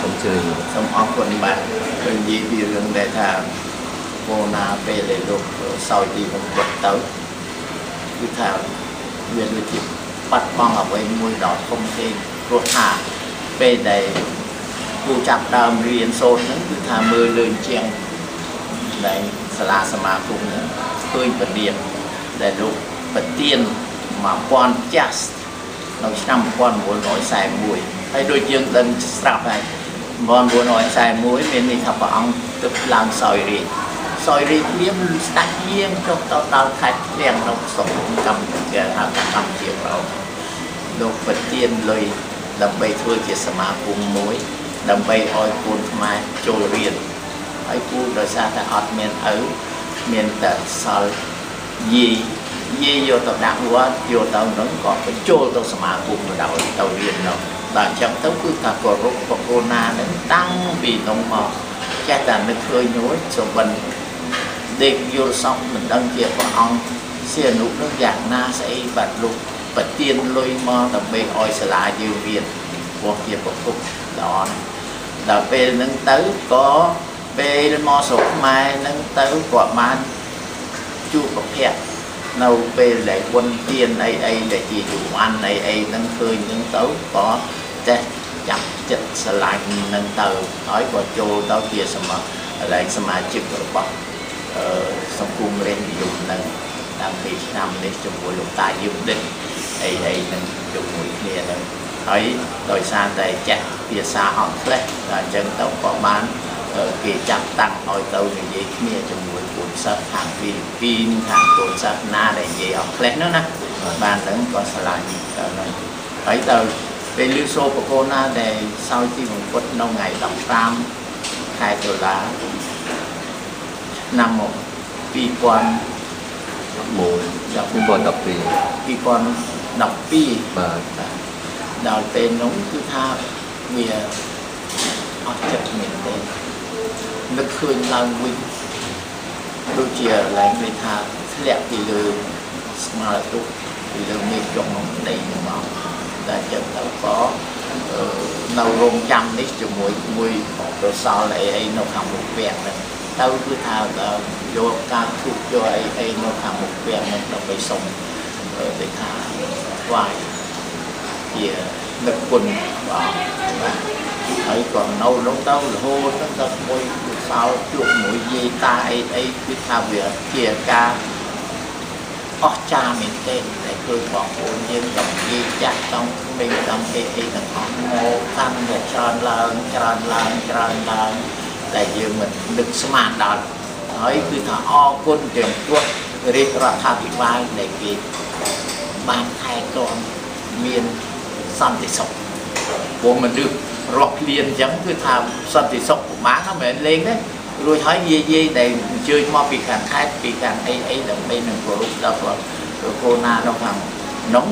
សូមជឿសូមអរគុណបាទឃើញនិយាយពីរឿងដែលថាកូណាពេលដែលលោកសោយទីបំផុតទៅគឺថាវាដូចជាបាត់បង់អ្វីមួយដ៏ធំធេងព្រោះថាពេលដែលគូចាប់ដើមរៀនសូត្រហ្នឹងគឺថាមើលលើជាងដែលសាលាសមាគមហ្នឹងឃើញពលានដែលលោកប្រទាន1000ចាស់នៅឆ្នាំ1941ហើយដូចយើងដឹងស្រាប់ហើយ1941មានន័យថាព្រះអង្គទឹកឡើងសោយរាជព្រាមស្ដេចយាងចុះទៅដល់ខេត្តឃ្លៀងនៅស្រុកកម្ពុជាហៅថាកម្ពុជាប្រោលោកប្រទានលុយដើម្បីធ្វើជាសមាគមមួយដើម្បីឲ្យកូនខ្មែរចូលរៀនហើយគូដោយសារតែអត់មានឪមានតែសល់យាយយកទៅដាក់វត្តយកទៅនឹងក៏បញ្ចូលទៅសមាគមទៅដល់ទៅរៀននោះដល់អញ្ចឹងទៅគឺថាគោរពបកូនណានឹងតាំងពីនោះមកចេះតែនឹកឃើញនោះសុបិនដេកយល់សោកមិនដឹងជាព្រះអង្គសៀនុនឹងយ៉ាងណាស្អីបាទលោកប្រទានលុយមកដើម្បីឲ្យសាលាយើងរៀនព្រោះជាប្រភពល្អណាស់ដល់ពេលហ្នឹងទៅក៏ពេលមកស្រុកខ្មែរហ្នឹងទៅគាត់បានជួបប្រភពនៅពេលដែលបុណ្យទានអីដែលជាយុវ័នអីហ្នឹងឃើញហ្នឹងទៅក៏ចេះចាប់ចិត្តស្រឡាញ់ហ្នឹងទៅហើយក៏ចូលទៅជាសមាជិករបស់សង្គមរៀននិយមហ្នឹងតាំងពីឆ្នាំនេះជាមួយលោកតាយឹមដិតអីហ្នឹងជាមួយគ្នាហ្នឹងហើយដោយសារតែចេះភាសាអង់គ្លេសអញ្ចឹងទៅក៏បានគេចាប់តាំងឲ្យទៅនិយាយគ្នាជាមួយកូនសិស្សខាងហ្វីលីពីនខាងកូនសិស្សណាដែលនិយាយអង់គ្លេសនោះណាបានហ្នឹងក៏ឆ្លាញ់ហ្នឹងហើយដល់ពេលលឺសូរបកូនណាដែលសោយទីបំផុតនៅថ្ងៃ15ខែតុលាឆ្នាំ2012បាទដល់ពេលនោះគឺថាវាអត់ចិត្តមែនទេនឹកឃើញឡើងវិញដូចជាឡើងគេថាធ្លាក់ពីលើស្មារតីពីលើមេឃចុងដីមកតែចិត្តទៅក៏នៅរោងចាំនេះជាមួយប្រសល់អីនៅខាងមុខវាំងហ្នឹងទៅគឺថាយកការធុបយកអីនៅខាងមុខវាំងហ្នឹងដើម្បីសុំគេថាថ្វាយជានឹកគុណបាទហើយក៏នៅនោះទៅរហូតដល់មួយសោជួបមួយយាយតាអីគឺថាវាជាការអស្ចារ្យមែនទេដែលឃើញបងប្អូនយើងទាំងយាយចាស់ទាំងក្មេងទាំងអីទាំងអស់មកកាន់តែច្រើនឡើងដែលយើងមិននឹកស្មានដល់ហើយគឺថាអរគុណចំពោះរាជរដ្ឋាភិបាលដែលគេបានថែទាំមានសន្តិសុខព្រោះមនុស្សរាប់លានអញ្ចឹងគឺថាសន្តិសុខប្រមាណហ្នឹងមិនមែនលេងទេរួចហើយយាយដែលអញ្ជើញមកពីខាងខេត្តពីខាងអីដើម្បីនឹងគោរពដល់កូនណានៅខាងនោះ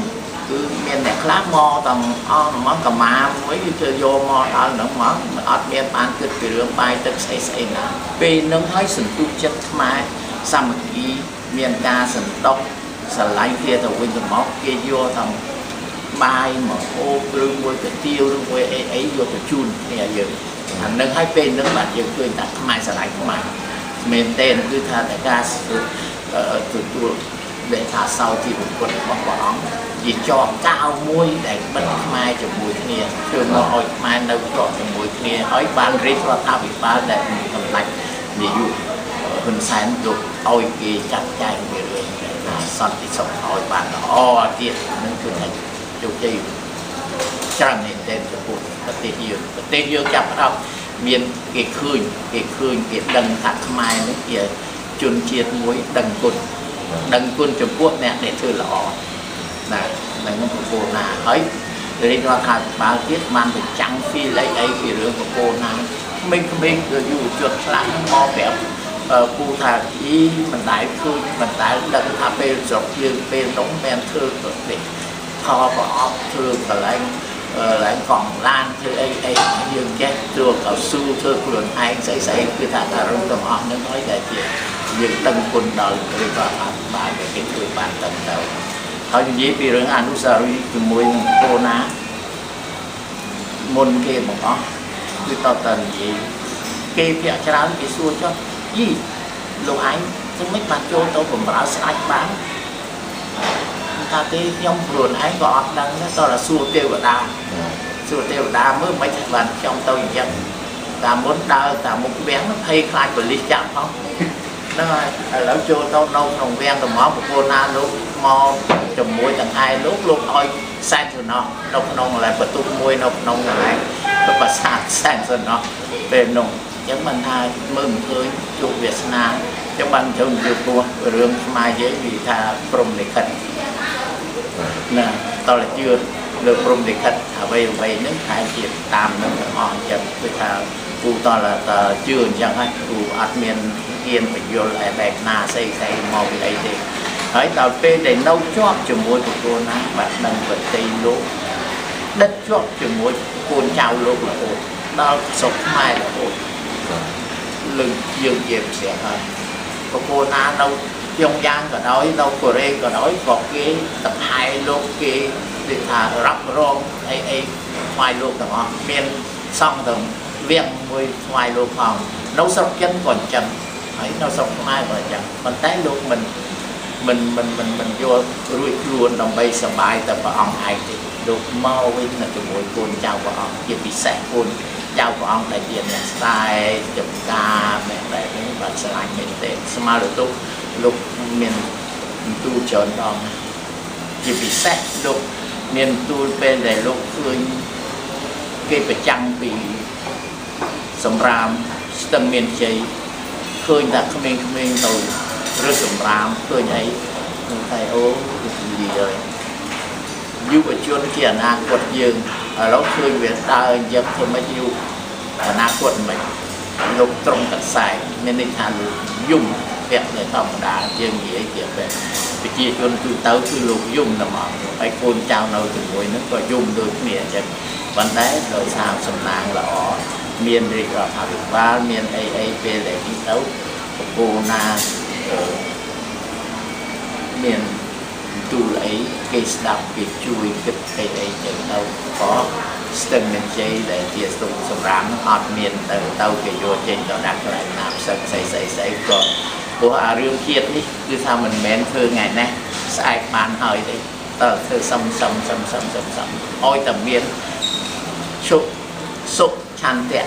គឺមានអ្នកខ្លះមកទាំងអស់មកកម្មាមួយគឺយកមកដល់ហ្នឹងមកអត់មានបានគិតពីរឿងបាយទឹកស្អីណាពេលហ្នឹងហើយសន្ទុះចិត្តខ្មែរសាមគ្គីមានការសន្តោសស្រឡាញ់គ្នាទៅវិញទៅមកគេយកទាំងបាយមកអូបឬមួយកាទៀវឬមួយអីយកទៅជូនគ្នាយើងអានឹងឲ្យពេលហ្នឹងបាទយើងឃើញថាខ្មែរស្រឡាញ់ខ្មែរមែនទេគឺថាតែការទទួលដែលថាសោទីបំផុតរបស់ព្រះអង្គជាចបកៅមួយដែលបិទខ្មែរជាមួយគ្នាធ្វើមកឲ្យខ្មែរនៅជាប់ជាមួយគ្នាហើយបានរាជរដ្ឋាភិបាលដែលសម្ដេចនាយកហ៊ុនសែនយកឲ្យគេចាត់ចែងពីរឿងសន្តិសុខឲ្យបានល្អទៀតនឹងគឺថាជោគជ័យច្រើនមែនទែនចំពោះប្រទេសយើងចាប់ផ្ដើមមានគេឃើញគេដឹងថាខ្មែរនេះជាជនជាតិមួយដឹងគុណចំពោះអ្នកដែលធ្វើល្អណានឹងប្រពោណាហើយរាជរដ្ឋាភិបាលទៀតបានបញ្ចាំងពីអីពីរឿងប្រពោណាក្មេងៗយុវជនខ្លះមកប្រាប់ពូថាមិនដែលឃើញមិនដែលដឹងថាពេលស្រុកយើងពេលនោះមានធ្វើទៅនេះផលប្រអប់ធ្វើកន្លែងកង់ឡានធ្វើអីយើងចេះធ្វើកៅស៊ូធ្វើខ្លួនឯងស្អីគឺថាការរំទាំងអស់នឹងហើយដែលជាយើងដឹងគុណដល់រាជរដ្ឋាភិបាលដែលគេធ្វើបានទៅហើយនិយាយពីរឿងអនុស្សាវរីយ៍ជាមួយនឹងកូណាមុនគេបង្អស់ គឺតតនិយាយគេភាគច្រើនគេសួរចុះយីលោកឯងមិនមិនបានចូលទៅបំរើស្ដេចបានថាទេខ្ញុំខ្លួនឯងក៏អត់ដឹងដែរតើសួរទេវតាមើលមិនបានខ្ញុំទៅអញ្ចឹងតាមមុនដើរតាមមុខវាំងភ័យខ្លាចប៉ូលីសចាប់ផងហ្នឹងហើយឥឡូវចូលទៅនៅក្នុងវាំងទៅមកប្រពន្ធណាលោកមកជាមួយទាំងឯងលោកឲ្យសែនសំណោះនៅក្នុងកន្លែងបន្ទប់មួយនៅក្នុងកន្លែងប្រាសាទសែនសំណោះពេលនោះអញ្ចឹងមិនថាមើលមិនឃើញជួបវាសនាចឹងបានជើងជឿពោះរឿងខ្មែរយើងនិយាយថាព្រំលិខិតណាតលជឿលើព្រំលិខិតអ្វីហ្នឹងតែជាតាមនឹងទាំងអស់អញ្ចឹងគឺថាគូតលជឿអញ្ចឹងហើយគូអត់មានហ៊ានបញ្យល់ឯបែបណាស្អីមកពីអីទេហើយដល់ពេលដែលនៅជាប់ជាមួយប្រពន្ធណាបាទដឹងប្រតិលោកដិតជាប់ជាមួយកូនចៅលោករហូតដល់ស្រុកខ្មែររហូតលឹងយើងជាផ្សេងហើយប្រពន្ធណានៅយ៉ងយ៉ាងក៏ដោយនៅកូរ៉េក៏ដោយក៏គេតផែលោកគេនិយាយថារ៉ាប់រងអីថ្វាយលោកទាំងអស់មានសង់ទៅវាំងមួយថ្វាយលោកផងនៅស្រុកចិនក៏អញ្ចឹងហើយនៅស្រុកខ្មែរក៏អញ្ចឹងប៉ុន្តែលោកមិនយល់រួចខ្លួនដើម្បីសប្បាយតែព្រះអង្គឯងទេលោកមកវិញនៅជាមួយកូនចៅព្រះអង្គជាពិសេសកូនចៅព្រះអង្គដែលជាអ្នកស្ដាយចំការអ្នកដែលនេះបានស្រឡាញ់មែនទេស្មារតីលោកមានទូលច្រើនដងជាពិសេសលោកមានទូលពេលដែលលោកឃើញគេប្រចាំពីសម្រាមស្ទឹងមានជ័យឃើញតែក្មេងៗទៅឬសម្រាមឃើញអីនឹងតែអូគឺនិយាយយុវជនជាអនាគតយើងឥឡូវឃើញវាដើរយកធ្វើម៉េចយុអនាគតមិនលោកត្រង់កសែមានន័យថាយំពាក់នៅធម្មតាយើងនិយាយជាប្រជាជនទូទៅគឺលោកយំតែមកហើយកូនចៅនៅជាមួយនឹងក៏យំដូចគ្នាអញ្ចឹងប៉ុន្តែដោយសារសំណាងល្អមានរាជរដ្ឋាភិបាលមានអីពេលដែលនេះទៅប្រពន្ធណាមានទូលអីគេស្ដាប់គេជួយគិតអីចឹងទៅក៏ស្ទឹងមានជ័យដែលជាស្ទុំសម្រាមអត់មានទៅគេយកចេញទៅដាក់កន្លែងណាផ្សេងស្អីក៏ព្រោះអារឿងជាតិនេះគឺថាមិនមែនធ្វើថ្ងៃនេះស្អែកបានហើយទេតើធ្វើសំឲ្យតែមានសុខឆន្ទៈ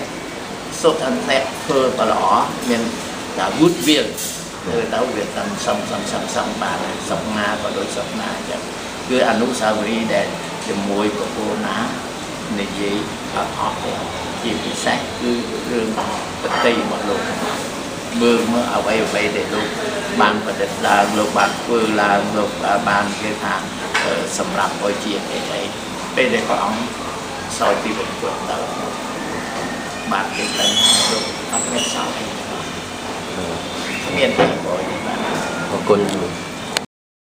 ធ្វើបល្អមានតែវុទ្ធវាធ្វើទៅវាតាមសំបានសុខណាក៏ដូចសុខណាអញ្ចឹងគឺអនុស្សាវរីយ៍ដែលជាមួយប្រពន្ធណានិយាយអត់អស់ទេជាពិសេសគឺរឿងបតីរបស់លោកមើលអ្វីដែលលោកបានប្រឌិតឡើងលោកបានធ្វើឡើងលោកបានគេថាសម្រាប់ឲ្យជាអីពេលដែលព្រះអង្គសោយពីបំពុតទៅបានគេតែលោកអត់មានសោយមានទេបងបាទអរគុណ